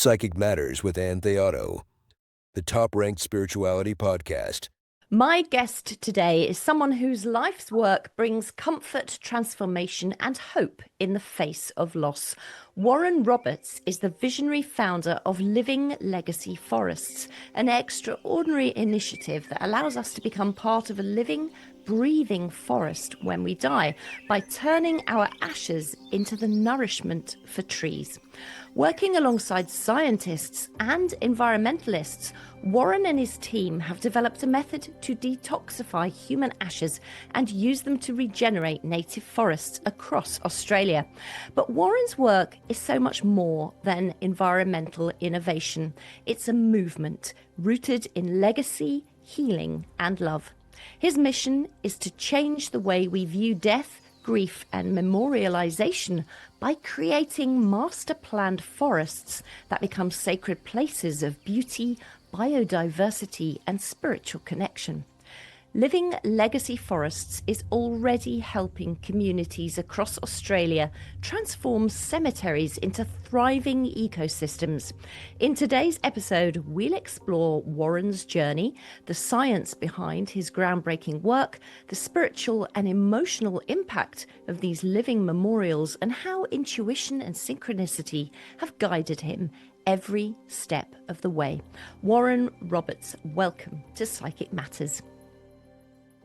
Psychic Matters with Ann Theotto, the top-ranked spirituality podcast. My guest today is someone whose life's work brings comfort, transformation, and hope in the face of loss. Warren Roberts is the visionary founder of Living Legacy Forests, an extraordinary initiative that allows us to become part of a living, breathing forest when we die by turning our ashes into the nourishment for trees. Working alongside scientists and environmentalists, Warren and his team have developed a method to detoxify human ashes and use them to regenerate native forests across Australia. But Warren's work is so much more than environmental innovation. It's a movement rooted in legacy, healing, and love. His mission is to change the way we view death, grief, and memorialization by creating master-planned forests that become sacred places of beauty, biodiversity, and spiritual connection. Living Legacy Forests is already helping communities across Australia transform cemeteries into thriving ecosystems. In today's episode, we'll explore Warren's journey, the science behind his groundbreaking work, the spiritual and emotional impact of these living memorials, and how intuition and synchronicity have guided him every step of the way. Warren Roberts, welcome to Psychic Matters.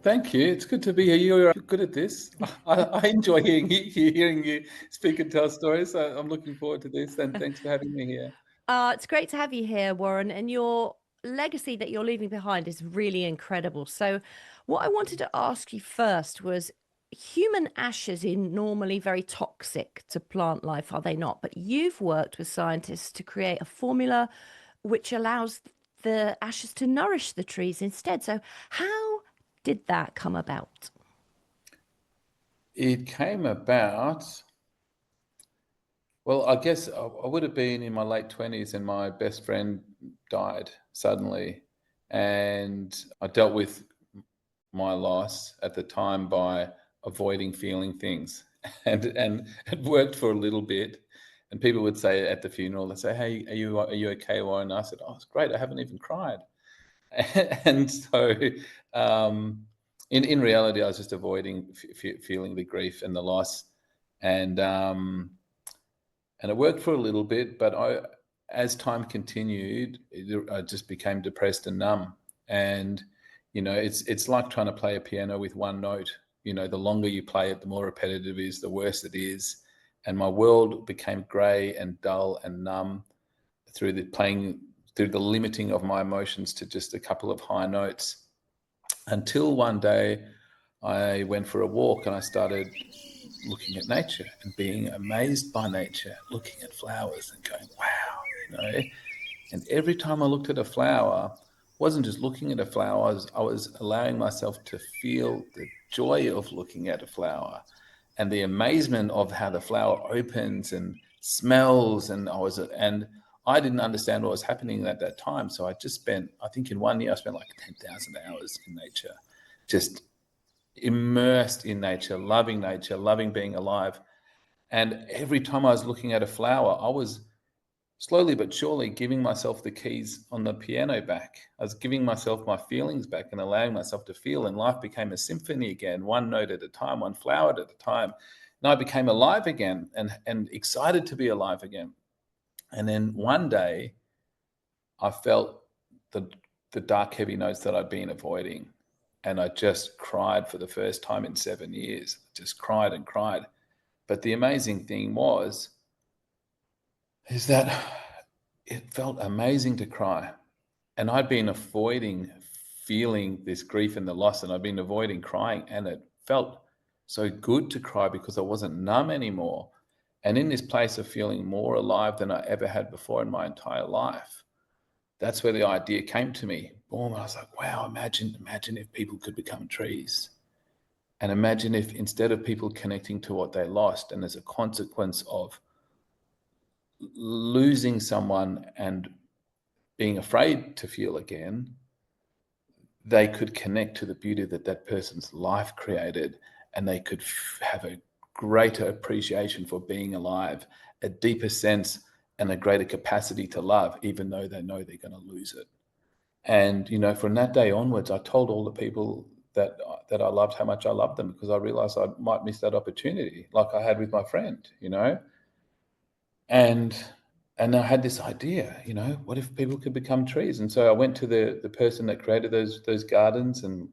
Thank you. It's good to be here. You're good at this. I enjoy hearing you speak and tell stories. So I'm looking forward to this, and thanks for having me here. It's great to have you here, Warren, and your legacy that you're leaving behind is really incredible. So what I wanted to ask you first was, human ashes are normally very toxic to plant life, are they not? But you've worked with scientists to create a formula which allows the ashes to nourish the trees instead. So how did that come about? It came about, well, I guess I would have been in my late 20s and my best friend died suddenly. And I dealt with my loss at the time by avoiding feeling things. And it worked for a little bit. And people would say at the funeral, they'd say, "Hey, are you okay, Warren?" And I said, "Oh, it's great. I haven't even cried." And so in reality, I was just avoiding feeling the grief and the loss. And it worked for a little bit, but as time continued, I just became depressed and numb. And, it's like trying to play a piano with one note. The longer you play it, the more repetitive it is, the worse it is. And my world became grey and dull and numb through the limiting of my emotions to just a couple of high notes, until one day I went for a walk and I started looking at nature and being amazed by nature, looking at flowers and going, wow, And every time I looked at a flower, I wasn't just looking at a flower, I was allowing myself to feel the joy of looking at a flower and the amazement of how the flower opens and smells. And I didn't understand what was happening at that time. So I think in 1 year, I spent like 10,000 hours in nature, just immersed in nature, loving being alive. And every time I was looking at a flower, I was slowly but surely giving myself the keys on the piano back. I was giving myself my feelings back and allowing myself to feel. And life became a symphony again, one note at a time, one flower at a time. And I became alive again and excited to be alive again. And then one day I felt the dark, heavy notes that I'd been avoiding. And I just cried for the first time in 7 years, just cried and cried. But the amazing thing is that it felt amazing to cry. And I'd been avoiding feeling this grief and the loss, and I'd been avoiding crying. And it felt so good to cry because I wasn't numb anymore. And in this place of feeling more alive than I ever had before in my entire life, that's where the idea came to me. Boom, I was like, wow, imagine if people could become trees. And imagine if instead of people connecting to what they lost, and as a consequence of losing someone and being afraid to feel again, they could connect to the beauty that person's life created, and they could have a greater appreciation for being alive, a deeper sense and a greater capacity to love, even though they know they're going to lose it. And, from that day onwards, I told all the people that I loved how much I loved them, because I realized I might miss that opportunity like I had with my friend, And I had this idea, what if people could become trees? And so I went to the person that created those gardens, and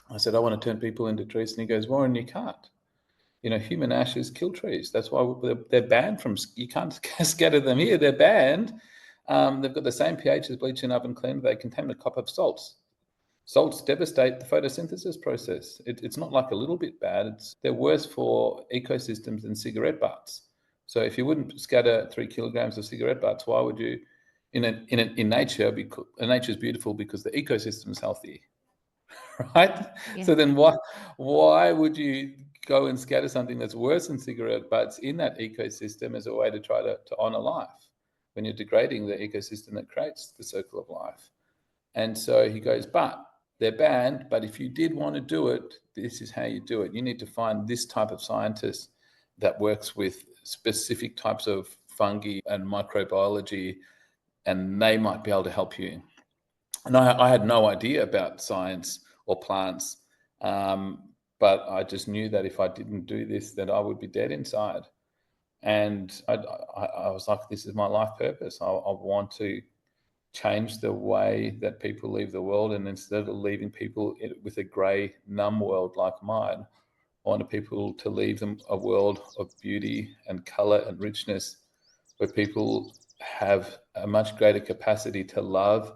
I said, I want to turn people into trees. And he goes, Warren, you can't. Human ashes kill trees. That's why they're banned from, you can't scatter them here. They're banned. They've got the same pH as bleach and oven clean. They contain a cup of salts. Salts devastate the photosynthesis process. It's not like a little bit bad. They're worse for ecosystems than cigarette butts. So if you wouldn't scatter 3 kilograms of cigarette butts, why would you? In nature, because nature's beautiful because the ecosystem is healthy, right? Yeah. So then why would you go and scatter something that's worse than cigarette butts in that ecosystem as a way to try to honor life, when you're degrading the ecosystem that creates the circle of life? And so he goes, but they're banned. But if you did want to do it, this is how you do it. You need to find this type of scientist that works with specific types of fungi and microbiology, and they might be able to help you. And I had no idea about science or plants, but I just knew that if I didn't do this, that I would be dead inside. And I was like, this is my life purpose. I want to change the way that people leave the world, and instead of leaving people with a grey, numb world like mine, I wanted people to leave them a world of beauty and colour and richness, where people have a much greater capacity to love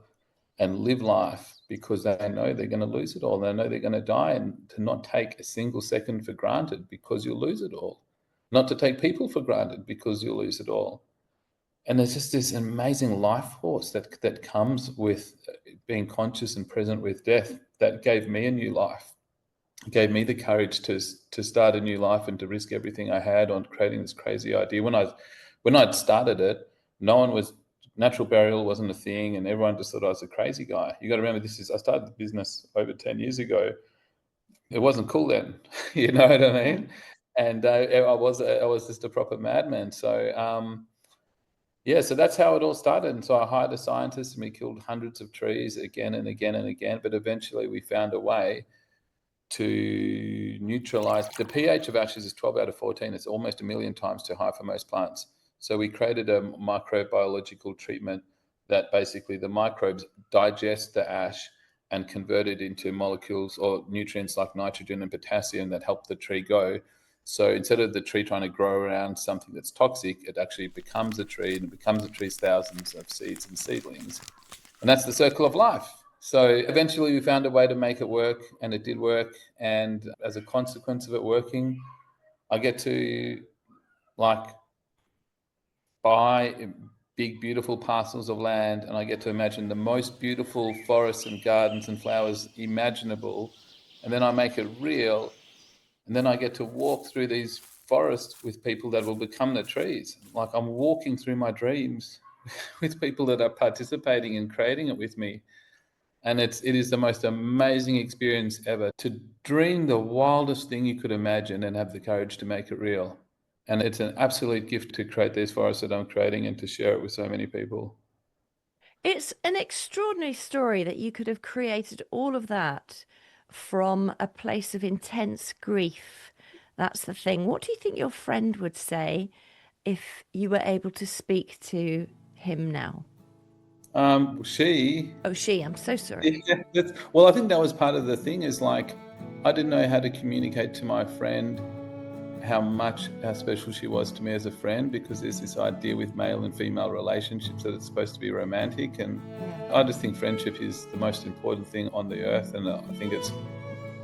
and live life, because they know they're going to lose it all. They know they're going to die, and to not take a single second for granted, because you'll lose it all. Not to take people for granted, because you'll lose it all. And there's just this amazing life force that comes with being conscious and present with death, that gave me a new life. It gave me the courage to start a new life and to risk everything I had on creating this crazy idea. When I'd started it, natural burial wasn't a thing, and everyone just thought I was a crazy guy. You got to remember, I started the business over 10 years ago. It wasn't cool then, you know what I mean? And I was just a proper madman. So so that's how it all started. And so I hired a scientist, and we killed hundreds of trees again and again and again. But eventually we found a way to neutralize. The pH of ashes is 12 out of 14. It's almost 1 million times too high for most plants. So we created a microbiological treatment that basically the microbes digest the ash and convert it into molecules or nutrients like nitrogen and potassium that help the tree go. So instead of the tree trying to grow around something that's toxic, it actually becomes a tree, and it becomes a tree's thousands of seeds and seedlings. And that's the circle of life. So eventually we found a way to make it work, and it did work. And as a consequence of it working, I get to buy big, beautiful parcels of land, and I get to imagine the most beautiful forests and gardens and flowers imaginable. And then I make it real. And then I get to walk through these forests with people that will become the trees. Like, I'm walking through my dreams with people that are participating in creating it with me. And it is the most amazing experience ever, to dream the wildest thing you could imagine and have the courage to make it real. And it's an absolute gift to create these forests that I'm creating and to share it with so many people. It's an extraordinary story that you could have created all of that from a place of intense grief. That's the thing. What do you think your friend would say if you were able to speak to him now? She, Oh, she, I'm so sorry. well, I think that was part of the thing, is like, I didn't know how to communicate to my friend how special she was to me as a friend, because there's this idea with male and female relationships that it's supposed to be romantic. And I just think friendship is the most important thing on the earth. And I think it's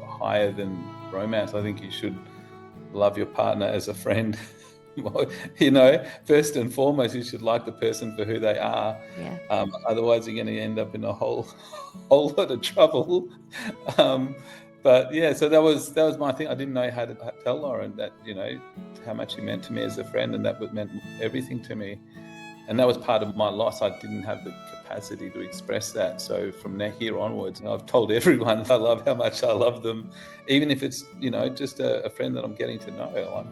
higher than romance. I think you should love your partner as a friend. First and foremost, you should like the person for who they are. Yeah. Otherwise, you're going to end up in a whole lot of trouble. But yeah, so that was my thing. I didn't know how to tell Lauren that, how much he meant to me as a friend, and that meant everything to me. And that was part of my loss. I didn't have the capacity to express that. So from here onwards, I've told everyone I love how much I love them, even if it's, just a friend that I'm getting to know.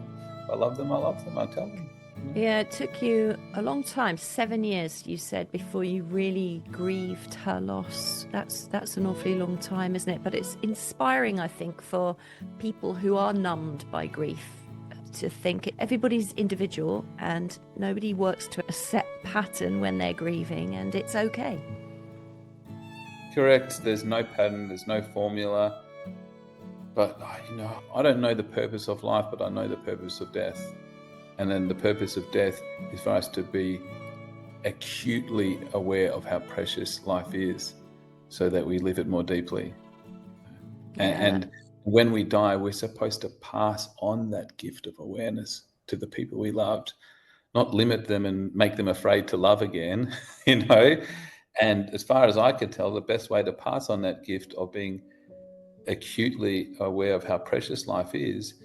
I love them, I tell them. Yeah, it took you a long time, 7 years, you said, before you really grieved her loss. That's an awfully long time, isn't it? But it's inspiring, I think, for people who are numbed by grief to think everybody's individual and nobody works to a set pattern when they're grieving, and it's okay. Correct. There's no pattern, there's no formula. But, I don't know the purpose of life, but I know the purpose of death. And then the purpose of death is for us to be acutely aware of how precious life is so that we live it more deeply. Yeah. And when we die, we're supposed to pass on that gift of awareness to the people we loved, not limit them and make them afraid to love again, you know? And as far as I could tell, the best way to pass on that gift of being acutely aware of how precious life is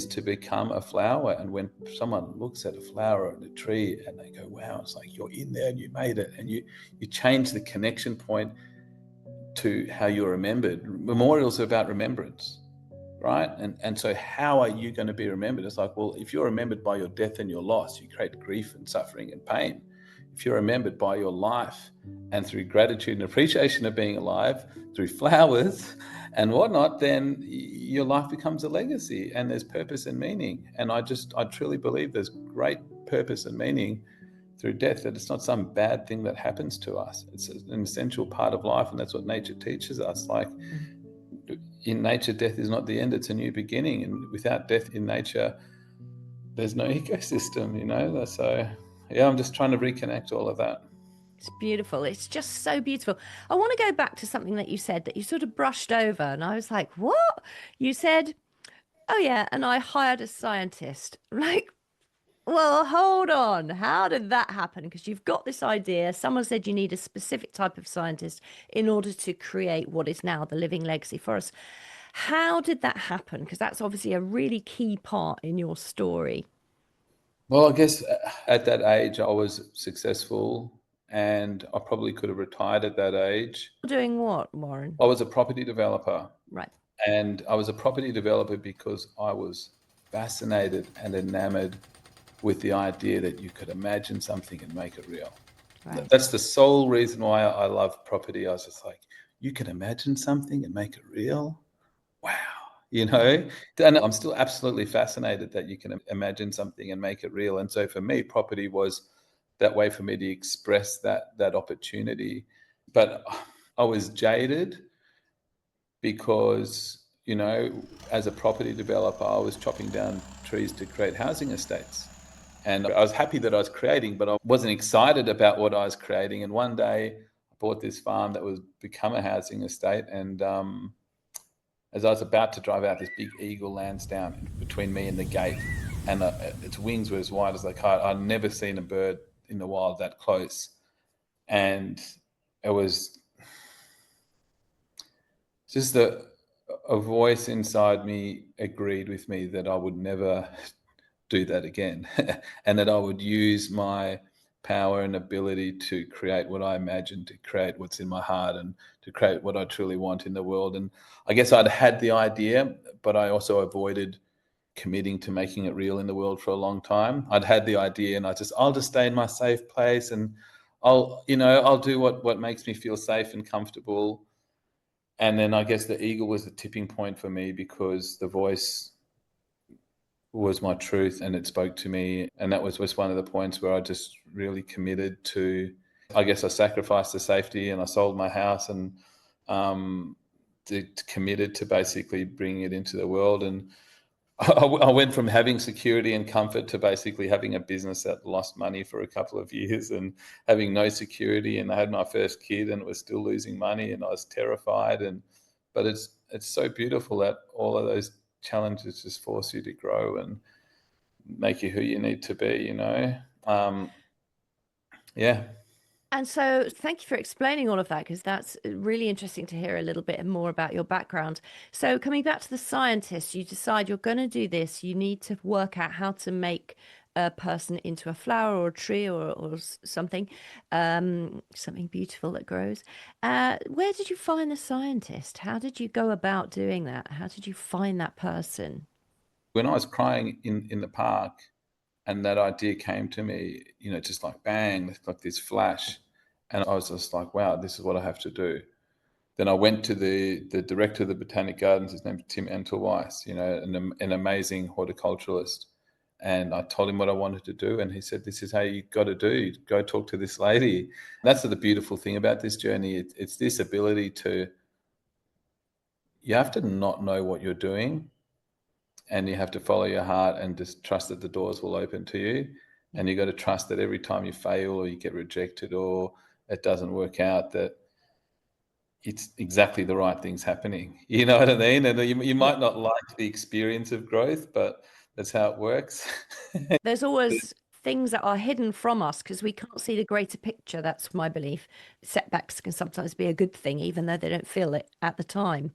to become a flower. And when someone looks at a flower and a tree and they go, wow, it's like you're in there and you made it, and you change the connection point to how you're remembered. Memorials are about remembrance, right? And so how are you going to be remembered? It's like, well, if you're remembered by your death and your loss, you create grief and suffering and pain. If you're remembered by your life and through gratitude and appreciation of being alive, through flowers and whatnot, then your life becomes a legacy and there's purpose and meaning. And I truly believe there's great purpose and meaning through death, that it's not some bad thing that happens to us. It's an essential part of life, and that's what nature teaches us. Like, in nature, death is not the end, it's a new beginning. And without death in nature, there's no ecosystem. So, yeah, I'm just trying to reconnect all of that. It's beautiful. It's just so beautiful. I want to go back to something that you said that you sort of brushed over, and I was like, what? You said, oh, yeah, and I hired a scientist. Like, well, hold on. How did that happen? Because you've got this idea. Someone said you need a specific type of scientist in order to create what is now the living legacy for us. How did that happen? Because that's obviously a really key part in your story. Well, I guess at that age, I was successful and I probably could have retired at that age. Doing what, Warren? I was a property developer. Right, And I was a property developer because I was fascinated and enamored with the idea that you could imagine something and make it real. right. That's the sole reason why I love property. I was just like, you can imagine something and make it real? Wow. And I'm still absolutely fascinated that you can imagine something and make it real. And so for me, property was that way for me to express that opportunity. But I was jaded because, as a property developer, I was chopping down trees to create housing estates. And I was happy that I was creating, but I wasn't excited about what I was creating. And one day I bought this farm that was become a housing estate. And as I was about to drive out, this big eagle lands down between me and the gate. And its wings were as wide as they could. I'd never seen a bird in the wild that close. And it was just a voice inside me agreed with me that I would never do that again and that I would use my power and ability to create what I imagine, to create what's in my heart, and to create what I truly want in the world. And I guess I'd had the idea, but I also avoided committing to making it real in the world for a long time. I'd had the idea and I'll just stay in my safe place, and I'll do what makes me feel safe and comfortable. And then I guess the eagle was the tipping point for me, because the voice was my truth and it spoke to me. And that was one of the points where I just really committed to, I guess I sacrificed the safety and I sold my house and um, committed to basically bringing it into the world. And I went from having security and comfort to basically having a business that lost money for a couple of years and having no security. And I had my first kid and it was still losing money and I was terrified. But it's so beautiful that all of those challenges just force you to grow and make you who you need to be. Yeah. And so, thank you for explaining all of that, because that's really interesting to hear a little bit more about your background. So, coming back to the scientists, you decide you're going to do this. You need to work out how to make a person into a flower or a tree or something, something beautiful that grows. Where did you find the scientist? How did you go about doing that? How did you find that person? When I was crying in the park, And that idea came to me, just like bang, like this flash. And I was just like, wow, this is what I have to do. Then I went to the director of the Botanic Gardens. His name's Tim Entelweiss, an amazing horticulturalist. And I told him what I wanted to do, and he said, "This is how you got to do. Go talk to this lady." That's the beautiful thing about this journey. It's this ability to. You have to not know what you're doing, and you have to follow your heart and just trust that the doors will open to you. And you got to trust that every time you fail or you get rejected or it doesn't work out, that it's exactly the right things happening. You know what I mean? And you Yeah. might not like the experience of growth, but that's how it works. There's always things that are hidden from us because we can't see the greater picture. That's my belief. Setbacks can sometimes be a good thing, even though they don't feel it at the time.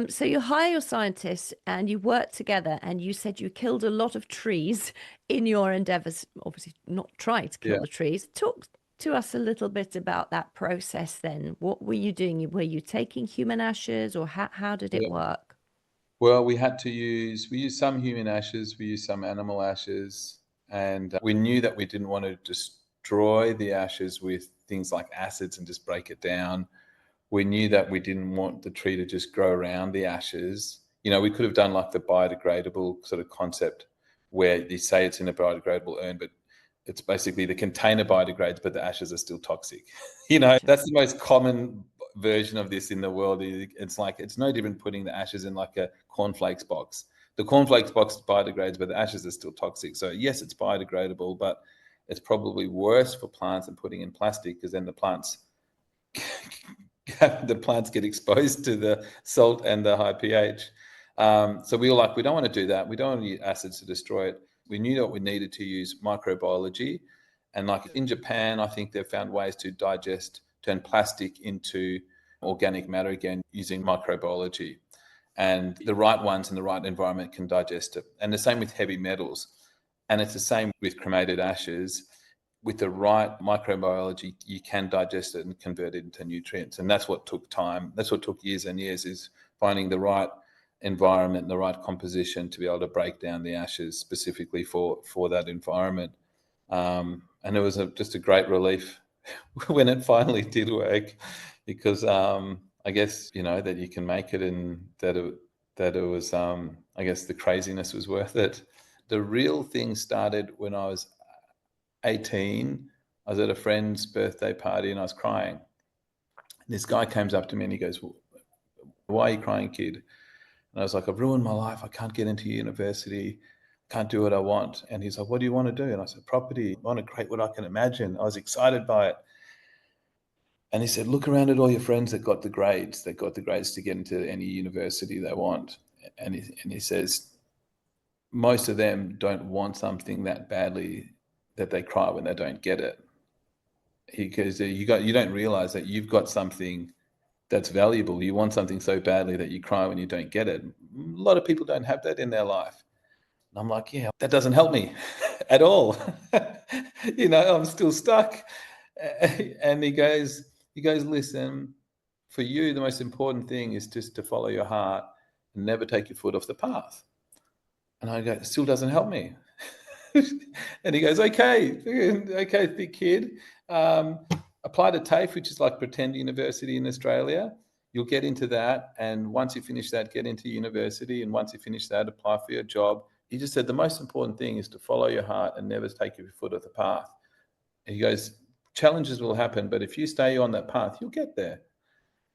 So you hire your scientists and you work together, and you said you killed a lot of trees in your endeavors, obviously not trying to kill Yeah, the trees. Talk to us a little bit about that process then. What were you doing? Were you taking human ashes, or how did it yeah. work? Well, we used some human ashes, we used some animal ashes, and we knew that we didn't want to destroy the ashes with things like acids and just break it down. We knew that we didn't want the tree to just grow around the ashes. We could have done like the biodegradable sort of concept where you say it's in a biodegradable urn, but it's basically the container biodegrades, but the ashes are still toxic. Gotcha. That's the most common version of this in the world. It's like it's no different putting the ashes in like a cornflakes box. The cornflakes box biodegrades, but the ashes are still toxic. So yes, it's biodegradable, but it's probably worse for plants than putting in plastic because then the plants get exposed to the salt and the high pH. So we were like, we don't want to do that. We don't want to use acids to destroy it. We knew that we needed to use microbiology. And like in Japan, I think they've found ways to turn plastic into organic matter again using microbiology. And the right ones in the right environment can digest it. And the same with heavy metals. And it's the same with cremated ashes. With the right microbiology, you can digest it and convert it into nutrients. And that's what took time. That's what took years and years, is finding the right environment and the right composition to be able to break down the ashes specifically for that environment. And it was just a great relief when it finally did work, because I guess that you can make it, and that it was I guess the craziness was worth it. The real thing started when I was 18. I was at a friend's birthday party and I was crying. This guy comes up to me and he goes, "Well, why are you crying, kid?" And I was like, "I've ruined my life. I can't get into university. Can't do what I want." And he's like, "What do you want to do?" And I said, "Property. I want to create what I can imagine." I was excited by it. And he said, "Look around at all your friends that got the grades. That got the grades to get into any university they want." And he says, most of them don't want something that badly that they cry when they don't get it. Because you don't realize that you've got something that's valuable. You want something so badly that you cry when you don't get it. A lot of people don't have that in their life. And I'm like, yeah, that doesn't help me at all. I'm still stuck. And he goes, "Listen, for you, the most important thing is just to follow your heart and never take your foot off the path." And I go, "It still doesn't help me." And he goes, "Okay, okay, big kid. Um, Apply to TAFE, which is like pretend university in Australia. You'll get into that. And once you finish that, get into university. And once you finish that, apply for your job." He just said, "The most important thing is to follow your heart and never take your foot off the path." And he goes, "Challenges will happen, but if you stay on that path, you'll get there."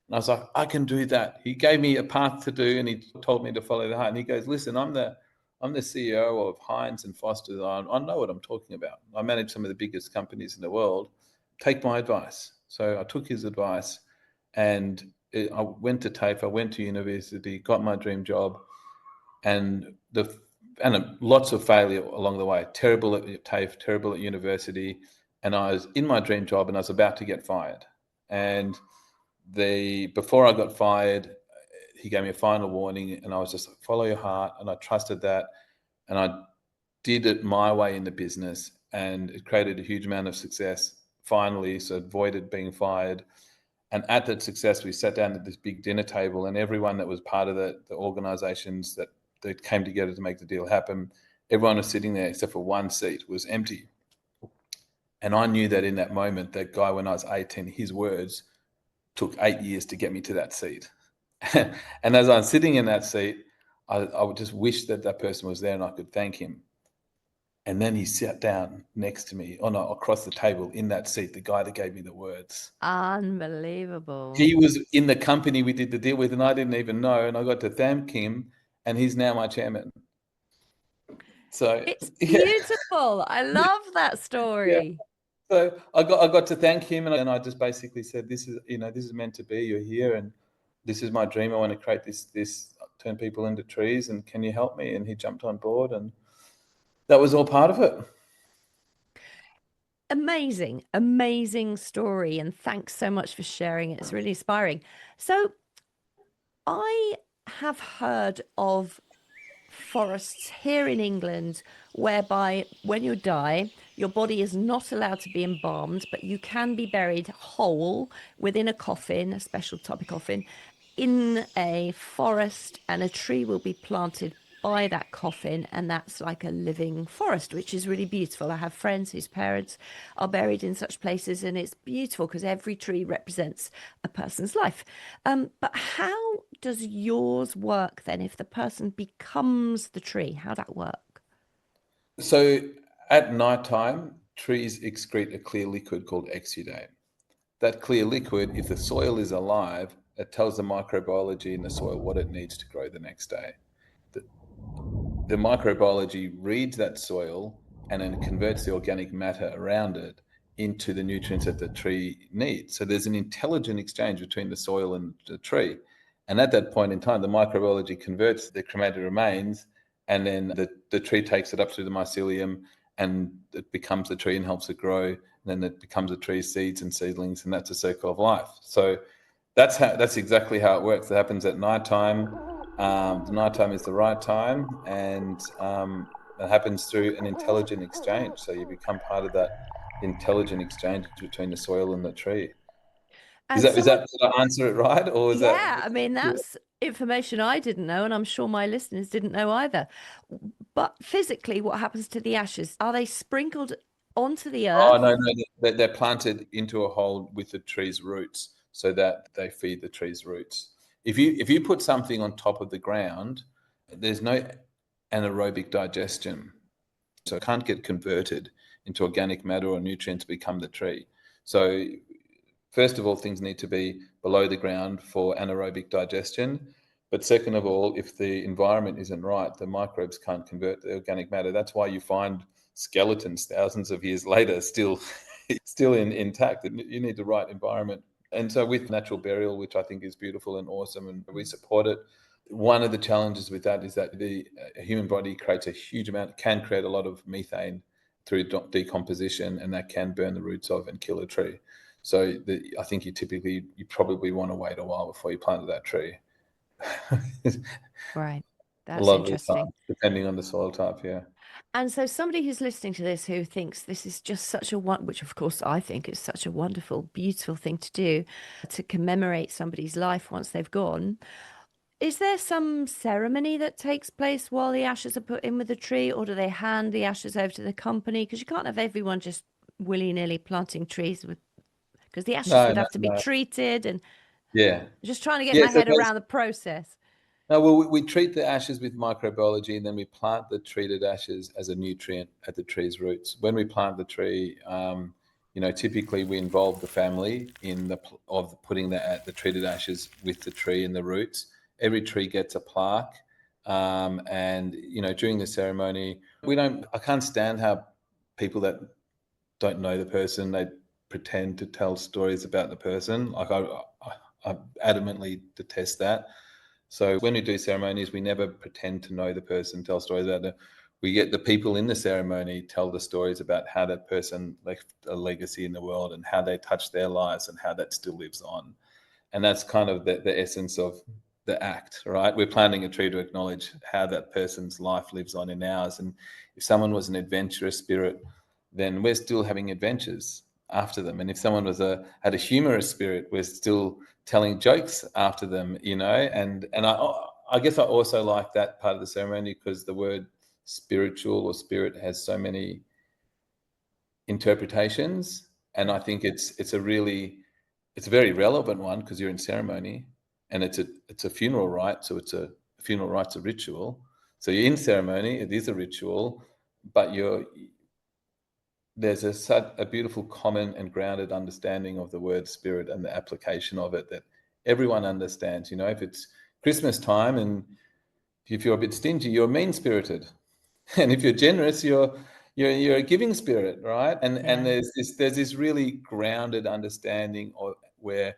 And I was like, "I can do that." He gave me a path to do, and he told me to follow the heart. And he goes, "Listen, I'm the CEO of Heinz and Foster's. I know what I'm talking about. I manage some of the biggest companies in the world. Take my advice." So I took his advice, and I went to TAFE. I went to university, got my dream job, and lots of failure along the way. Terrible at TAFE, terrible at university, and I was in my dream job, and I was about to get fired. And before I got fired, he gave me a final warning, and I was just like, "Follow your heart," and I trusted that, and I did it my way in the business, and it created a huge amount of success. Finally, so avoided being fired. And at that success, we sat down at this big dinner table, and everyone that was part of the organizations that came together to make the deal happen, everyone was sitting there except for one seat was empty. And I knew that in that moment, that guy, when I was 18, his words took 8 years to get me to that seat. And as I'm sitting in that seat, I would just wish that that person was there and I could thank him. And then he sat down next to me, across the table in that seat, the guy that gave me the words. Unbelievable. He was in the company we did the deal with, and I didn't even know. And I got to thank him, and he's now my chairman. So It's yeah, beautiful. I love that yeah. story. So I got to thank him, and I just basically said, "This is meant to be. You're here, and this is my dream. I want to create this turn people into trees, and can you help me?" And he jumped on board, and that was all part of it. Amazing, amazing story. And thanks so much for sharing it. It's really inspiring. So I have heard of forests here in England whereby when you die, your body is not allowed to be embalmed, but you can be buried whole within a coffin, a special type of coffin, in a forest, and a tree will be planted by that coffin, and that's like a living forest, which is really beautiful. I have friends whose parents are buried in such places, and it's beautiful because every tree represents a person's life. But how does yours work then if the person becomes the tree? How that work? So at night time, trees excrete a clear liquid called exudate. That clear liquid, if the soil is alive, it tells the microbiology in the soil what it needs to grow the next day. The microbiology reads that soil and then converts the organic matter around it into the nutrients that the tree needs. So there's an intelligent exchange between the soil and the tree. And at that point in time, the microbiology converts the cremated remains, and then the tree takes it up through the mycelium, and it becomes the tree and helps it grow. And then it becomes a tree, seeds and seedlings, and that's a circle of life. So that's exactly how it works. It happens at nighttime. The nighttime is the right time, and it happens through an intelligent exchange. So you become part of that intelligent exchange between the soil and the tree. And Is someone, that did I answer it right, or is that? yeah, I mean, Yeah. that's information I didn't know, and I'm sure my listeners didn't know either. But physically, what happens to the ashes? Are they sprinkled onto the Oh no, earth? no, they're planted into a hole with the tree's roots, so that they feed the tree's roots. If you put something on top of the ground, there's no anaerobic digestion. So it can't get converted into organic matter or nutrients to become the tree. So first of all, things need to be below the ground for anaerobic digestion. But second of all, if the environment isn't right, the microbes can't convert the organic matter. That's why you find skeletons thousands of years later still intact. You need the right environment. And so with natural burial, which I think is beautiful and awesome, and we support it, one of the challenges with that is that the human body creates a huge amount, can create a lot of methane through decomposition, and that can burn the roots of and kill a tree. So I think you probably want to wait a while before you plant that tree. Right. A That's lot of the time, interesting. depending on the soil type, yeah. And so somebody who's listening to this who thinks this is just such a one, which of course I think is such a wonderful, beautiful thing to do to commemorate somebody's life once they've gone. Is there some ceremony that takes place while the ashes are put in with the tree, or do they hand the ashes over to the company? Because you can't have everyone just willy-nilly planting trees with, because the ashes No, would no, have to be no. treated, and Yeah. just trying to get Yeah, my so head around the process. no, well, we treat the ashes with microbiology, and then we plant the treated ashes as a nutrient at the tree's roots. When we plant the tree, typically we involve the family in of putting the treated ashes with the tree and the roots. Every tree gets a plaque, and during the ceremony, I can't stand how people that don't know the person, they pretend to tell stories about the person. Like I adamantly detest that. So when we do ceremonies, we never pretend to know the person, tell stories about it. We get the people in the ceremony tell the stories about how that person left a legacy in the world and how they touched their lives and how that still lives on. And that's kind of the essence of the act, right? We're planting a tree to acknowledge how that person's life lives on in ours. And if someone was an adventurous spirit, then we're still having adventures after them. And if someone had a humorous spirit, we're still telling jokes after them, And I guess I also like that part of the ceremony because the word spiritual or spirit has so many interpretations, and I think it's a very relevant one because you're in ceremony, and it's a funeral rite, so it's a funeral rite's a ritual. So you're in ceremony, it is a ritual, but there's such a beautiful common and grounded understanding of the word spirit and the application of it that everyone understands. If it's Christmas time and if you're a bit stingy, you're mean spirited. And if you're generous, you're a giving spirit, right? And Yeah. there's this really grounded understanding of where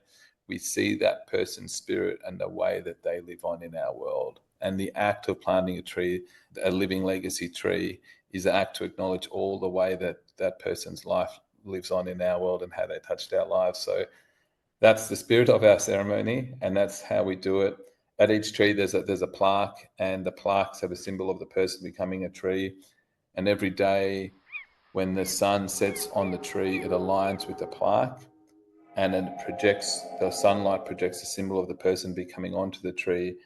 we see that person's spirit and the way that they live on in our world. And the act of planting a tree, a living legacy tree, is an act to acknowledge all the way that that person's life lives on in our world and how they touched our lives. So that's the spirit of our ceremony, and that's how we do it. At each tree, there's a plaque, and the plaques have a symbol of the person becoming a tree. And every day, when the sun sets on the tree, it aligns with the plaque, and then the sunlight projects a symbol of the person becoming onto the tree,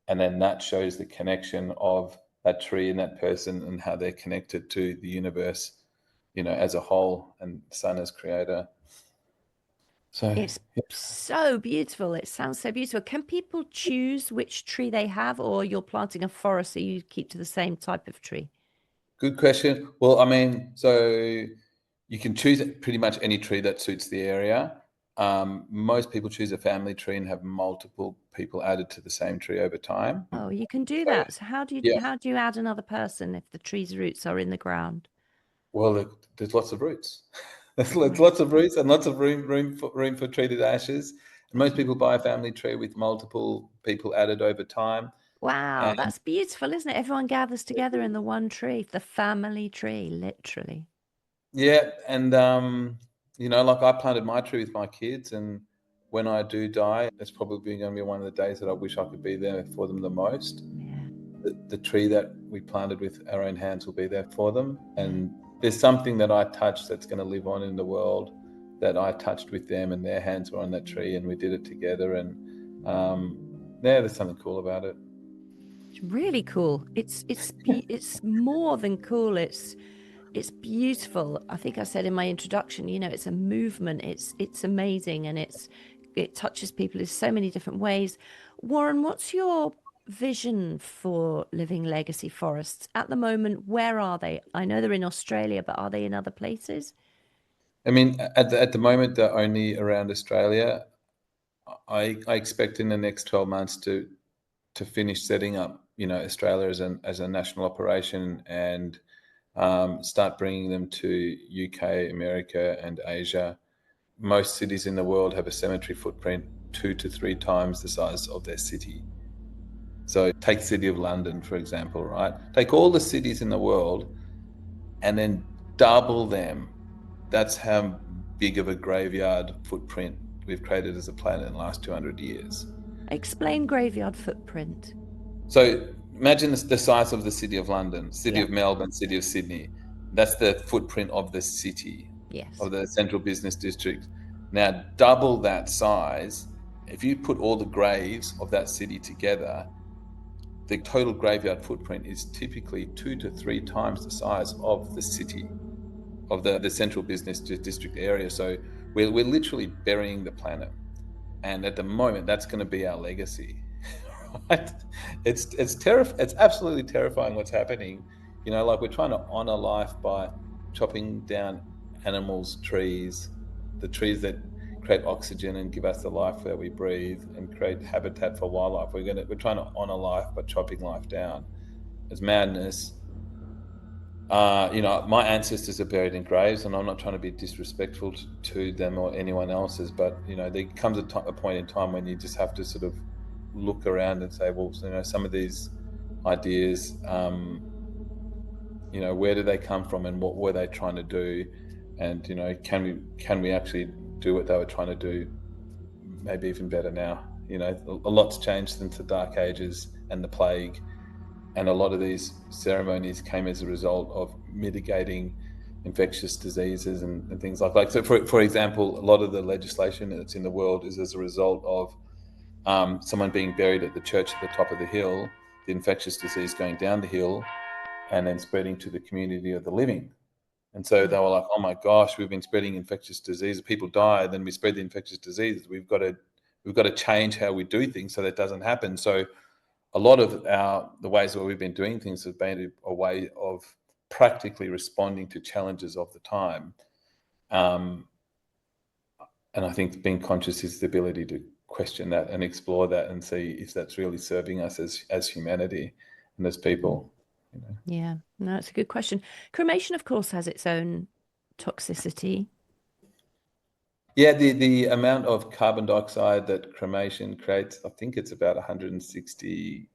and then that shows the connection of that tree and that person and how they're connected to the universe, as a whole, and the sun as creator. So It's so beautiful. It sounds so beautiful. Can people choose which tree they have, or you're planting a forest so you keep to the same type of tree? good question. Well, I mean, so you can choose pretty much any tree that suits the area. Most people choose a family tree and have multiple people added to the same tree over time. Oh, you can do So, that. So how do you yeah, how do you add another person if the tree's roots are in the ground? well, there's lots of roots. There's Right. lots of roots and lots of room for treated ashes. And most Okay. people buy a family tree with multiple people added over time. Wow, And that's beautiful, isn't it? Everyone gathers together in the one tree, the family tree, literally. yeah, and like I planted my tree with my kids, and when I do die, it's probably going to be one of the days that I wish I could be there for them the most. Yeah. The tree that we planted with our own hands will be there for them, and there's something that I touched that's going to live on in the world that I touched with them, and their hands were on that tree, and we did it together, and yeah, there's something cool about it. It's really cool. It's more than cool. It's beautiful. I think I said in my introduction, it's a movement. It's amazing, and it touches people in so many different ways. Warren, what's your vision for living legacy forests at the moment? Where are they? I know they're in Australia, but are they in other places? I mean, at the moment, they're only around Australia. I expect in the next 12 months to finish setting up, Australia as a national operation, and start bringing them to UK, America, and Asia. Most cities in the world have a cemetery footprint 2 to 3 times the size of their city. So take City of London, for example, right? Take all the cities in the world and then double them. That's how big of a graveyard footprint we've created as a planet in the last 200 years. Explain graveyard footprint. So imagine the size of the City of London, City Yeah. of Melbourne, City of Sydney. That's the footprint of the city, Yes. of the central business district. Now, double that size. If you put all the graves of that city together, the total graveyard footprint is typically 2 to 3 times the size of the city, of the central business district area. So we're literally burying the planet. And at the moment, that's going to be our legacy. Right? It's absolutely terrifying what's happening. Like we're trying to honor life by chopping down animals, trees, the trees that create oxygen and give us the life that we breathe and create habitat for wildlife. We're trying to honor life by chopping life down. It's madness. My ancestors are buried in graves, and I'm not trying to be disrespectful to them or anyone else's, but there comes a point in time when you just have to sort of look around and say, well, some of these ideas, where do they come from, and what were they trying to do, and can we actually do what they were trying to do, maybe even better now. A lot's changed since the Dark Ages and the plague. And a lot of these ceremonies came as a result of mitigating infectious diseases and things like. So, for example, a lot of the legislation that's in the world is as a result of someone being buried at the church at the top of the hill, the infectious disease going down the hill, and then spreading to the community of the living. And so they were like, oh my gosh, we've been spreading infectious diseases. People die, then we spread the infectious diseases. We've got to change how we do things so that doesn't happen. So a lot of the ways that we've been doing things has been a way of practically responding to challenges of the time. And I think being conscious is the ability to question that and explore that and see if that's really serving us as humanity and as people. You know? Yeah, no, it's a good question. Cremation, of course, has its own toxicity. Yeah, the amount of carbon dioxide that cremation creates, I think it's about 160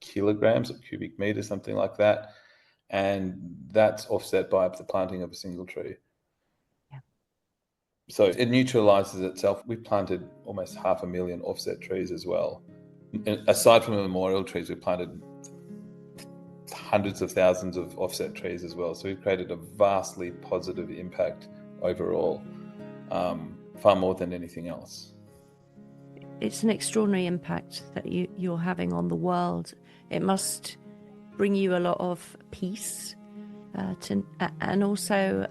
kilograms of cubic meter, something like that. And that's offset by the planting of a single tree. Yeah. So it neutralizes itself. We planted almost 500,000 offset trees as well. And aside from the memorial trees, we planted hundreds of thousands of offset trees as well. So we've created a vastly positive impact overall, far more than anything else. It's an extraordinary impact that you're having on the world. It must bring you a lot of peace, and also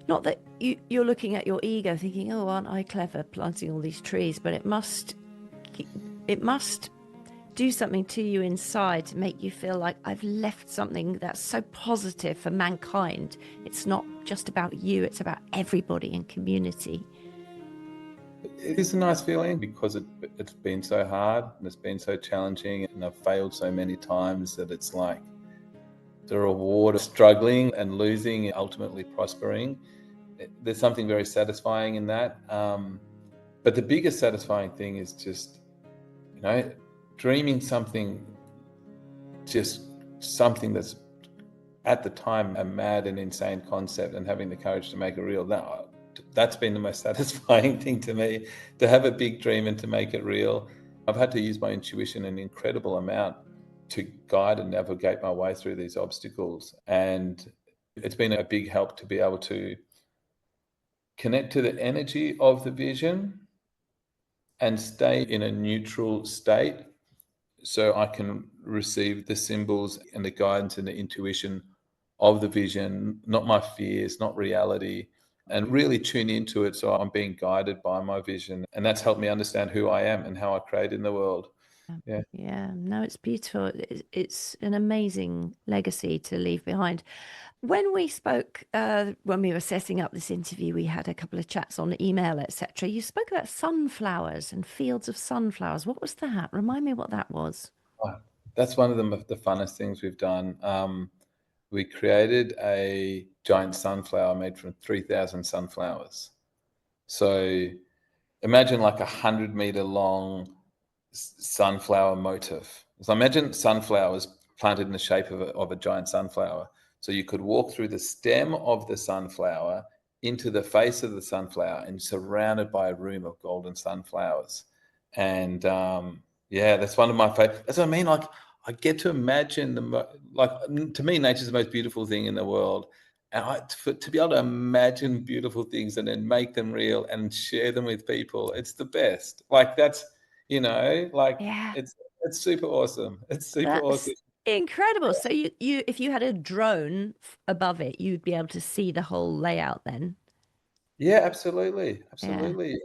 not that you're looking at your ego thinking, oh, aren't I clever planting all these trees, but it must do something to you inside to make you feel like I've left something that's so positive for mankind. It's not just about you, it's about everybody in community. It is a nice feeling because it's been so hard and it's been so challenging, and I've failed so many times that it's like the reward of struggling and losing and ultimately prospering. There's something very satisfying in that. But the biggest satisfying thing is just, dreaming something that's at the time a mad and insane concept and having the courage to make it real. That's been the most satisfying thing to me, to have a big dream and to make it real. I've had to use my intuition an incredible amount to guide and navigate my way through these obstacles. And it's been a big help to be able to connect to the energy of the vision and stay in a neutral state so I can receive the symbols and the guidance and the intuition of the vision, not my fears, not reality, and really tune into it so I'm being guided by my vision. And that's helped me understand who I am and how I create in the world. Yeah. Yeah, no, it's beautiful. It's an amazing legacy to leave behind. When we spoke, when we were setting up this interview, we had a couple of chats on email, etc. You spoke about sunflowers and fields of sunflowers. What was that? Remind me what that was. That's one of the funnest things we've done. We created a giant sunflower made from 3,000 sunflowers. So imagine like 100-meter long sunflower motif. So imagine sunflowers planted in the shape of a giant sunflower. So you could walk through the stem of the sunflower into the face of the sunflower and surrounded by a room of golden sunflowers. And that's one of my favorite. That's what I mean. Like, I get to imagine to me, nature's the most beautiful thing in the world. And to be able to imagine beautiful things and then make them real and share them with people, it's the best. Like that's, Yeah, it's super awesome. It's super that's awesome. incredible. So you if you had a drone above it, you'd be able to see the whole layout then. Yeah, absolutely. Yeah. Absolutely.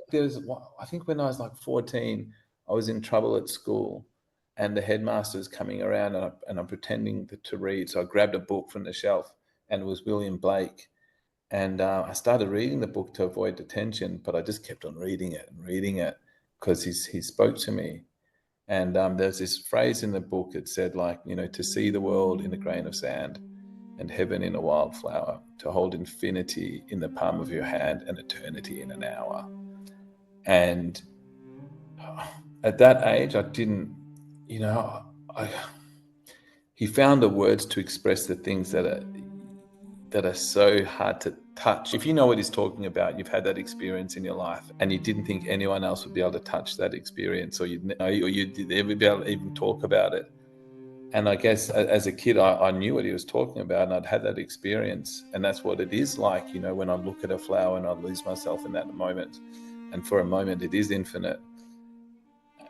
I think when I was like 14, I was in trouble at school and the headmaster's coming around and I'm pretending to read. So I grabbed a book from the shelf and it was William Blake. And I started reading the book to avoid detention, but I just kept on reading it because he spoke to me. And there's this phrase in the book that said, to see the world in a grain of sand and heaven in a wildflower, to hold infinity in the palm of your hand and eternity in an hour. And at that age, I didn't, he found the words to express the things that are so hard to touch. If you know what he's talking about, you've had that experience in your life and you didn't think anyone else would be able to touch that experience or you'd ever be able to even talk about it. And I guess as a kid, I knew what he was talking about and I'd had that experience. And that's what it is like, when I look at a flower and I lose myself in that moment. And for a moment, it is infinite.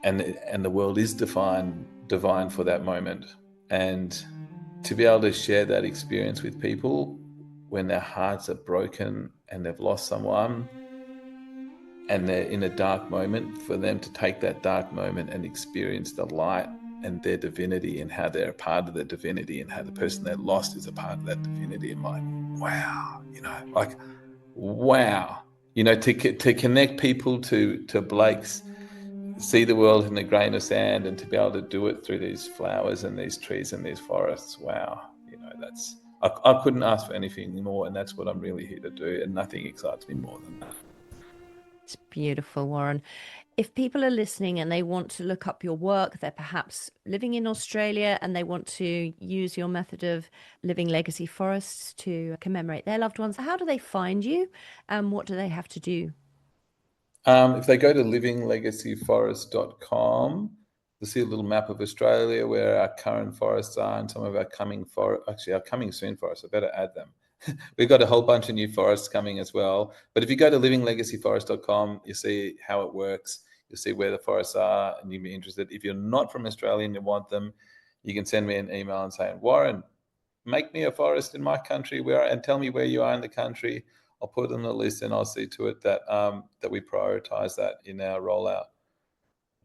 And the world is divine for that moment. And to be able to share that experience with people when their hearts are broken and they've lost someone and they're in a dark moment, for them to take that dark moment and experience the light and their divinity and how they're a part of the divinity and how the person they lost is a part of that divinity. I'm like, wow, wow. To connect people to Blake's see the world in a grain of sand, and to be able to do it through these flowers and these trees and these forests. Wow. That's, I couldn't ask for anything more. And that's what I'm really here to do. And nothing excites me more than that. It's beautiful, Warren. If people are listening and they want to look up your work, they're perhaps living in Australia and they want to use your method of living legacy forests to commemorate their loved ones, how do they find you and what do they have to do? If they go to livinglegacyforest.com, they'll see a little map of Australia where our current forests are and some of our coming our coming soon forests. I better add them. We've got a whole bunch of new forests coming as well. But if you go to livinglegacyforest.com, you see how it works. You'll see where the forests are and you'll be interested. If you're not from Australia and you want them, you can send me an email and say, Warren, make me a forest in my country and tell me where you are in the country. I'll put it on the list and I'll see to it that that we prioritize that in our rollout.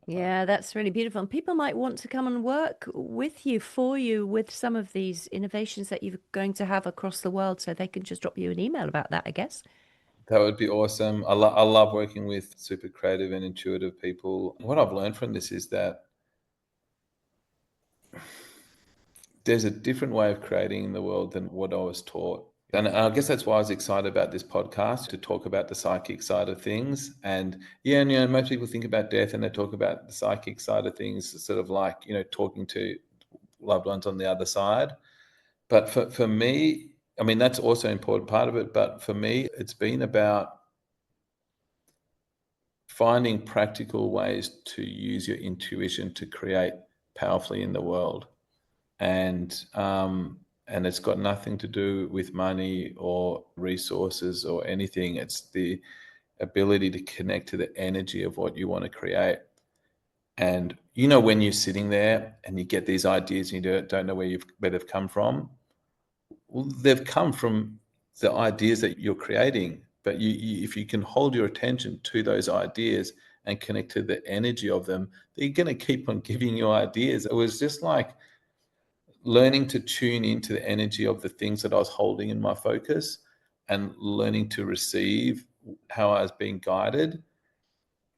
Yeah, that's really beautiful. And people might want to come and work with you, for you, with some of these innovations that you're going to have across the world. So they can just drop you an email about that, I guess. That would be awesome. I love working with super creative and intuitive people. What I've learned from this is that there's a different way of creating in the world than what I was taught. And I guess that's why I was excited about this podcast, to talk about the psychic side of things. And most people think about death and they talk about the psychic side of things, sort of like, talking to loved ones on the other side. But for me, I mean, that's also an important part of it. But for me, it's been about finding practical ways to use your intuition to create powerfully in the world. And it's got nothing to do with money or resources or anything. It's the ability to connect to the energy of what you want to create. And when you're sitting there and you get these ideas and you don't know where they've come from, well, they've come from the ideas that you're creating. But if you can hold your attention to those ideas and connect to the energy of them, they're going to keep on giving you ideas. It was just like learning to tune into the energy of the things that I was holding in my focus and learning to receive how I was being guided,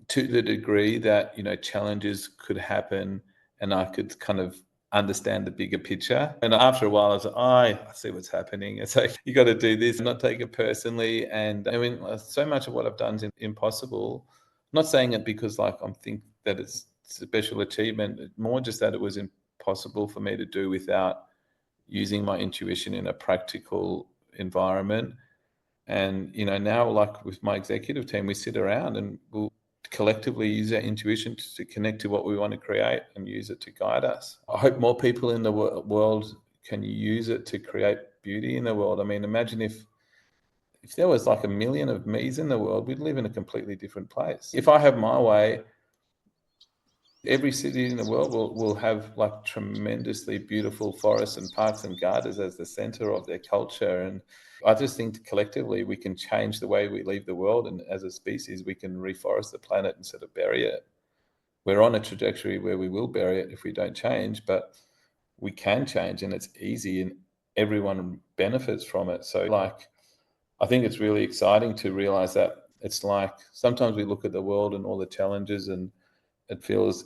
to the degree that, challenges could happen and I could kind of understand the bigger picture. And after a while, I was like, I see what's happening. It's like, you got to do this and not take it personally. And I mean, so much of what I've done is impossible. I'm not saying it because I think that it's a special achievement, more just that it was impossible for me to do without using my intuition in a practical environment. And, now with my executive team, we sit around and we'll collectively use our intuition to connect to what we want to create and use it to guide us. I hope more people in the world can use it to create beauty in the world. I mean, imagine if there was 1 million of me's in the world, we'd live in a completely different place. If I have my way, every city in the world will have tremendously beautiful forests and parks and gardens as the center of their culture. And I just think collectively we can change the way we leave the world. And as a species, we can reforest the planet instead of bury it. We're on a trajectory where we will bury it if we don't change, but we can change and it's easy and everyone benefits from it. So I think it's really exciting to realize that it's sometimes we look at the world and all the challenges and it feels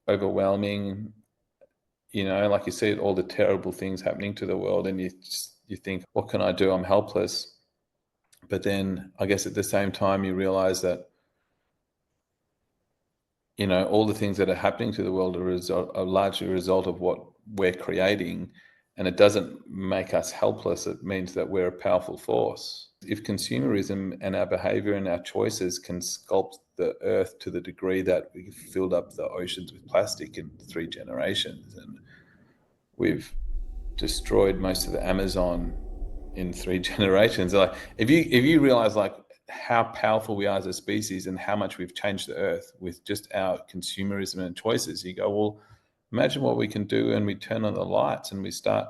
overwhelming, like you see all the terrible things happening to the world and you think, what can I do? I'm helpless. But then I guess at the same time, you realize that, all the things that are happening to the world are largely a result of what we're creating. And it doesn't make us helpless. It means that we're a powerful force. If consumerism and our behavior and our choices can sculpt the earth to the degree that we filled up the oceans with plastic in 3 generations, and we've destroyed most of the Amazon in 3 generations, if you realize how powerful we are as a species and how much we've changed the earth with just our consumerism and choices, you go, well, Imagine what we can do when we turn on the lights and we start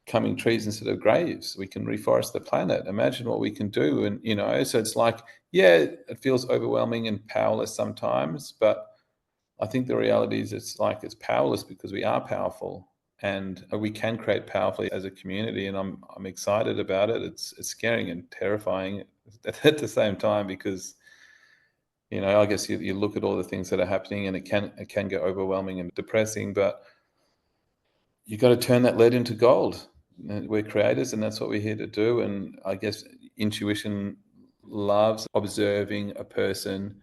coming trees instead of graves. We can reforest the planet. Imagine what we can do. And, so it's like, yeah, it feels overwhelming and powerless sometimes, but I think the reality is it's powerless because we are powerful, and we can create powerfully as a community. And I'm excited about it. It's scary and terrifying at the same time, because I guess you look at all the things that are happening, and it can get overwhelming and depressing, but you got to turn that lead into gold. We're creators, and that's what we're here to do. And I guess intuition loves observing a person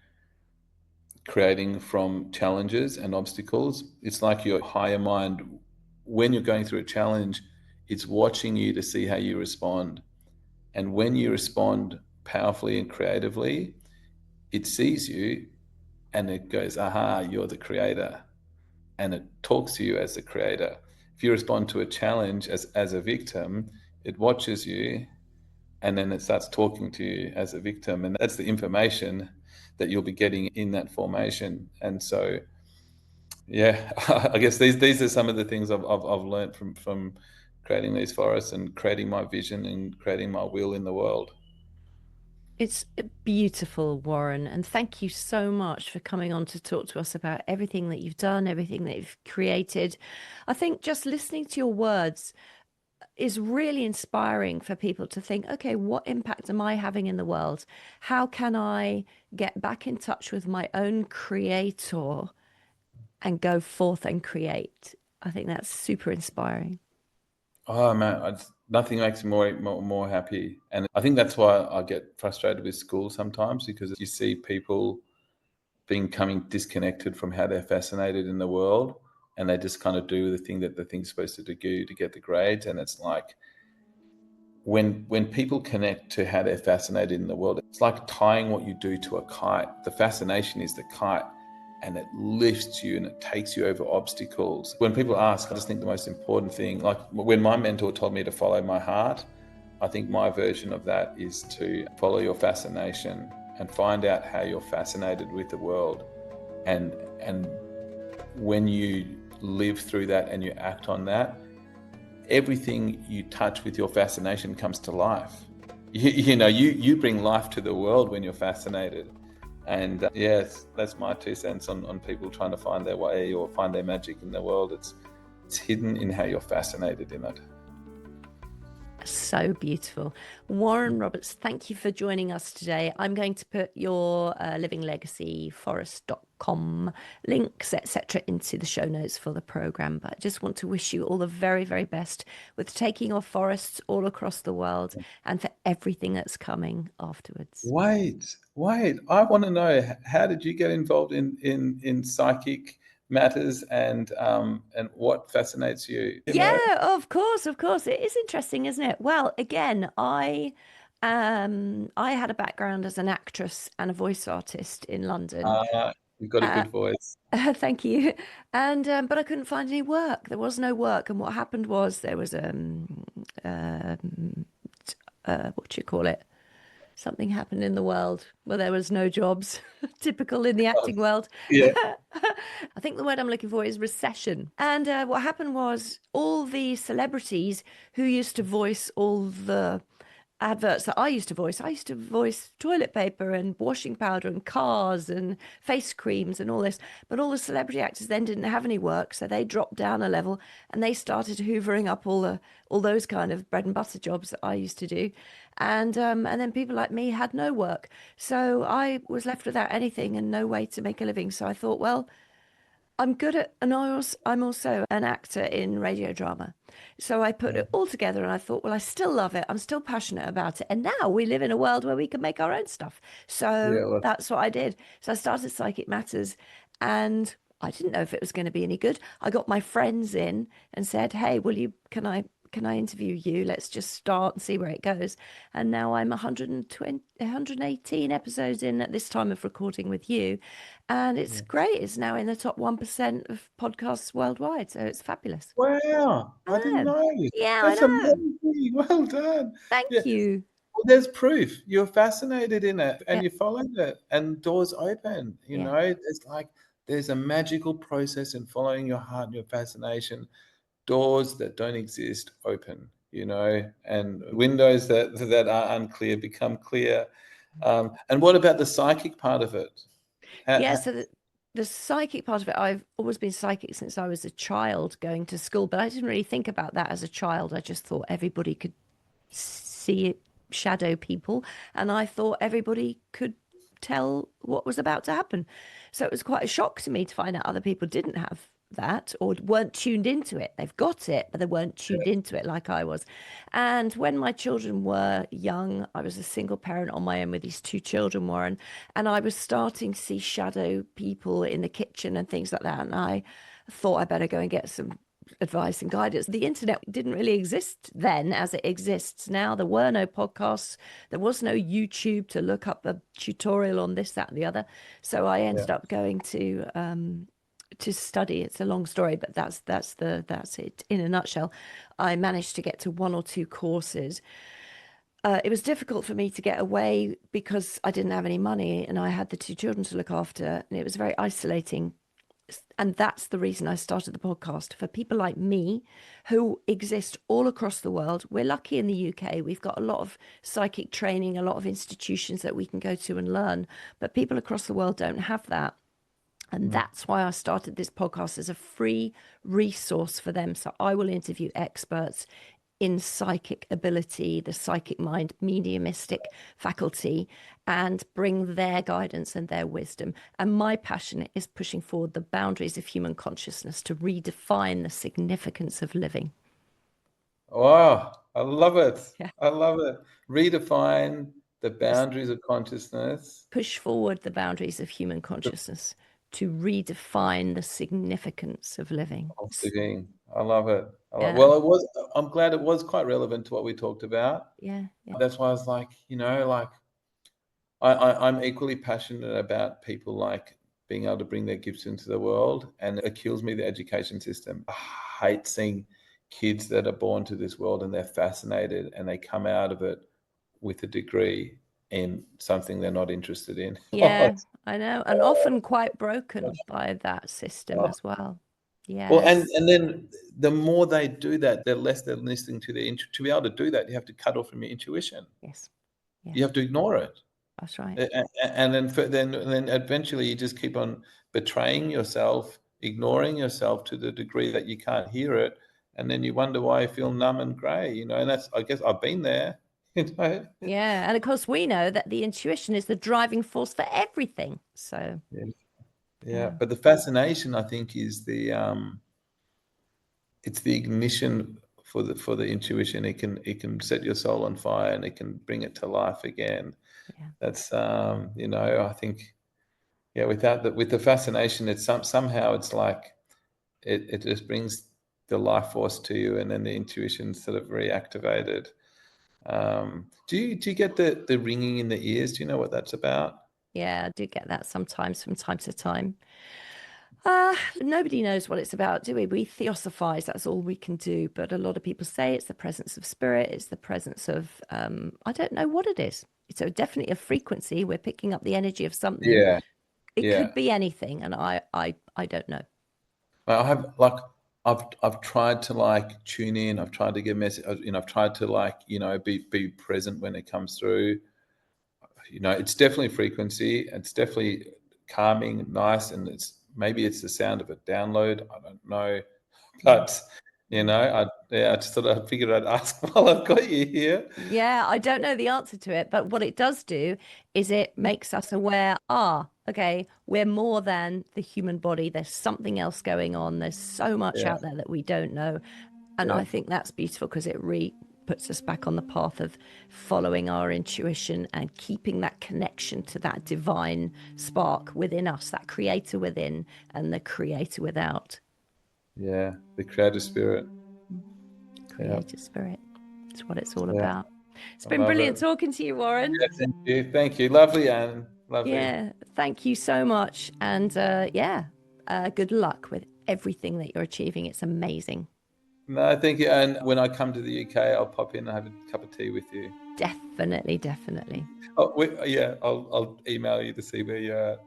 creating from challenges and obstacles. It's like your higher mind, when you're going through a challenge, it's watching you to see how you respond. And when you respond powerfully and creatively, it sees you and it goes, aha, you're the creator. And it talks to you as the creator. If you respond to a challenge as a victim, it watches you and then it starts talking to you as a victim. And that's the information that you'll be getting in that formation. And so, yeah, I guess these are some of the things I've learned from creating these forests and creating my vision and creating my will in the world. It's beautiful, Warren, and thank you so much for coming on to talk to us about everything that you've done, everything that you've created. I think just listening to your words is really inspiring for people to think, okay, what impact am I having in the world? How can I get back in touch with my own creator and go forth and create? I think that's super inspiring. Oh man, nothing makes me more happy, and I think that's why I get frustrated with school sometimes, because you see people becoming disconnected from how they're fascinated in the world, and they just kind of do the thing that the thing's supposed to do to get the grades. And it's like, when people connect to how they're fascinated in the world, it's like tying what you do to a kite. The fascination is the kite, and it lifts you and it takes you over obstacles. When people ask, I just think the most important thing, like when my mentor told me to follow my heart, I think my version of that is to follow your fascination and find out how you're fascinated with the world. And when you live through that and you act on that, everything you touch with your fascination comes to life. You bring life to the world when you're fascinated. And yes, that's my 2 cents on people trying to find their way or find their magic in the world. It's hidden in how you're fascinated in it. So beautiful. Warren Roberts, thank you for joining us today. I'm going to put your livinglegacyforest.com links, etc., into the show notes for the program. But I just want to wish you all the very, very best with taking your forests all across the world and for everything that's coming afterwards. Wait. I want to know, how did you get involved in psychic matters, and what fascinates you? Yeah, of course, of course. It is interesting, isn't it? Well, again, I had a background as an actress and a voice artist in London. You've got a Uh, good voice. thank you. And but I couldn't find any work. There was no work. And what happened was there was what do you call it? Something happened in the world where there was no jobs, typical in the acting world. Yeah. I think the word I'm looking for is recession. And what happened was all the celebrities who used to voice all the adverts that I used to voice toilet paper and washing powder and cars and face creams and all this. But all the celebrity actors then didn't have any work, so they dropped down a level and they started hoovering up all those kind of bread and butter jobs that I used to do. And then people like me had no work. So I was left without anything and no way to make a living. So I thought, well, I'm good at, and I'm also an actor in radio drama. So I put it all together and I thought, well, I still love it. I'm still passionate about it. And now we live in a world where we can make our own stuff. So Yeah, well, that's what I did. So I started Psychic Matters and I didn't know if it was going to be any good. I got my friends in and said, hey, can I interview you? Let's just start and see where it goes. And now I'm 120, 118 episodes in at this time of recording with you. And it's great. It's now in the top 1% of podcasts worldwide. So it's fabulous. wow, I didn't Oh, know. yeah, I That's know. amazing. Well done. Yeah. Thank you. Well, there's proof. You're fascinated in it Yeah. and you followed it, and doors open. Yeah. It's like there's a magical process in following your heart and your fascination. Doors that don't exist open, and windows that are unclear become clear. And what about the psychic part of it? Yeah, Ha- so the psychic part of it, I've always been psychic since I was a child going to school, but I didn't really think about that as a child. I just thought everybody could see shadow people, and I thought everybody could tell what was about to happen. So it was quite a shock to me to find out other people didn't have that or weren't tuned into it. They've got it, but they weren't tuned into it like I was. And when my children were young, I was a single parent on my own with these two children, Warren, and I was starting to see shadow people in the kitchen and things like that. And I thought I better go and get some advice and guidance. The internet didn't really exist then as it exists now. There were no podcasts, there was no YouTube to look up a tutorial on this, that, and the other. So I yeah. ended up going to study. It's a long story, but that's it in a nutshell. I managed to get to one or two courses. It was difficult for me to get away because I didn't have any money and I had the two children to look after, and it was very isolating. And that's the reason I started the podcast for people like me who exist all across the world. We're lucky in the UK. We've got a lot of psychic training, a lot of institutions that we can go to and learn, but people across the world don't have that. And that's why I started this podcast as a free resource for them. So I will interview experts in psychic ability, the psychic mind, mediumistic faculty, and bring their guidance and their wisdom. And my passion is pushing forward the boundaries of human consciousness to redefine the significance of living. Wow, I love it. Yeah. I love it. Redefine the boundaries of consciousness. Push forward the boundaries of human consciousness to redefine the significance of living. Of living. I love it. Yeah, Well, I'm glad it was quite relevant to what we talked about. yeah, yeah, That's why I was like, I'm equally passionate about people like being able to bring their gifts into the world, and it kills me, the education system. I hate seeing kids that are born to this world and they're fascinated and they come out of it with a degree in something they're not interested in. yeah. I know, and often quite broken by that system as well. Well, Yes, and then the more they do that, the less they're listening to to be able to do that, you have to cut off from your intuition. yes, You yes, have to ignore it. that's right. And then eventually you just keep on betraying yourself, ignoring yourself to the degree that you can't hear it, and then you wonder why you feel numb and grey, and that's, I guess I've been there, you know. Yeah, and of course we know that the intuition is the driving force for everything. So, Yeah, yeah. yeah, But the fascination, I think, is it's the ignition for the intuition. It can set your soul on fire and it can bring it to life again. yeah, That's I think, yeah, with the fascination, it's somehow it's like it just brings the life force to you, and then the intuition sort of reactivated. Do you get the ringing in the ears? Do you know what that's about? yeah, I do get that sometimes from time to time. Nobody knows what it's about, do we? We theosophize, that's all we can do. But a lot of people say it's the presence of spirit, it's the presence of, I don't know what it is. So definitely a frequency. We're picking up the energy of something. Yeah, It yeah. could be anything, and I don't know. I have I've tried to tune in. I've tried to get message. I've tried to be present when it comes through. It's definitely frequency. It's definitely calming, nice, and maybe it's the sound of a download. I don't know, Yeah. but I just thought I figured I'd ask while I've got you here. Yeah, I don't know the answer to it, but what it does do is it makes us aware, okay, we're more than the human body. There's something else going on. There's so much Yeah, out there that we don't know. And yeah, I think that's beautiful because it puts us back on the path of following our intuition and keeping that connection to that divine spark within us, that creator within and the creator without. yeah. The creative spirit. Yeah, Creator spirit. It's what it's all yeah. about. It's I been love brilliant it. talking to you, Warren. Yeah, thank you. Thank you. Lovely, Anne. Lovely. Yeah, thank you so much. And good luck with everything that you're achieving. It's amazing. No, thank you. And when I come to the UK, I'll pop in and have a cup of tea with you. Definitely, definitely. Oh, yeah, I'll email you to see where you're at.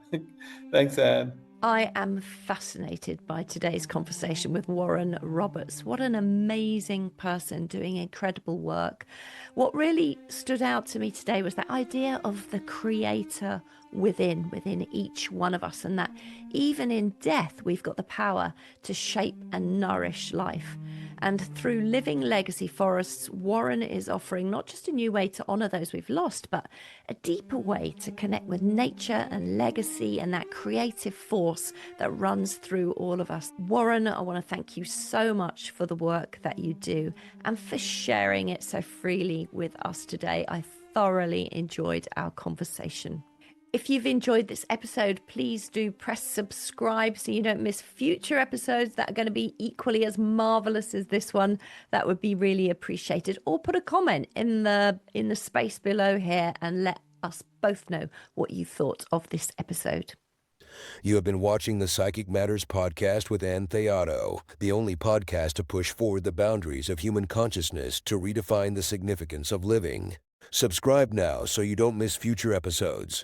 Thanks, Anne. I am fascinated by today's conversation with Warren Roberts. What an amazing person doing incredible work. What really stood out to me today was that idea of the creator within each one of us, and that even in death, we've got the power to shape and nourish life. And through living legacy forests, Warren is offering not just a new way to honour those we've lost, but a deeper way to connect with nature and legacy and that creative force that runs through all of us. Warren, I want to thank you so much for the work that you do and for sharing it so freely with us today. I thoroughly enjoyed our conversation. If you've enjoyed this episode, please do press subscribe so you don't miss future episodes that are going to be equally as marvelous as this one. That would be really appreciated. Or put a comment in the space below here and let us both know what you thought of this episode. You have been watching the Psychic Matters podcast with Ann Theato, the only podcast to push forward the boundaries of human consciousness to redefine the significance of living. Subscribe now so you don't miss future episodes.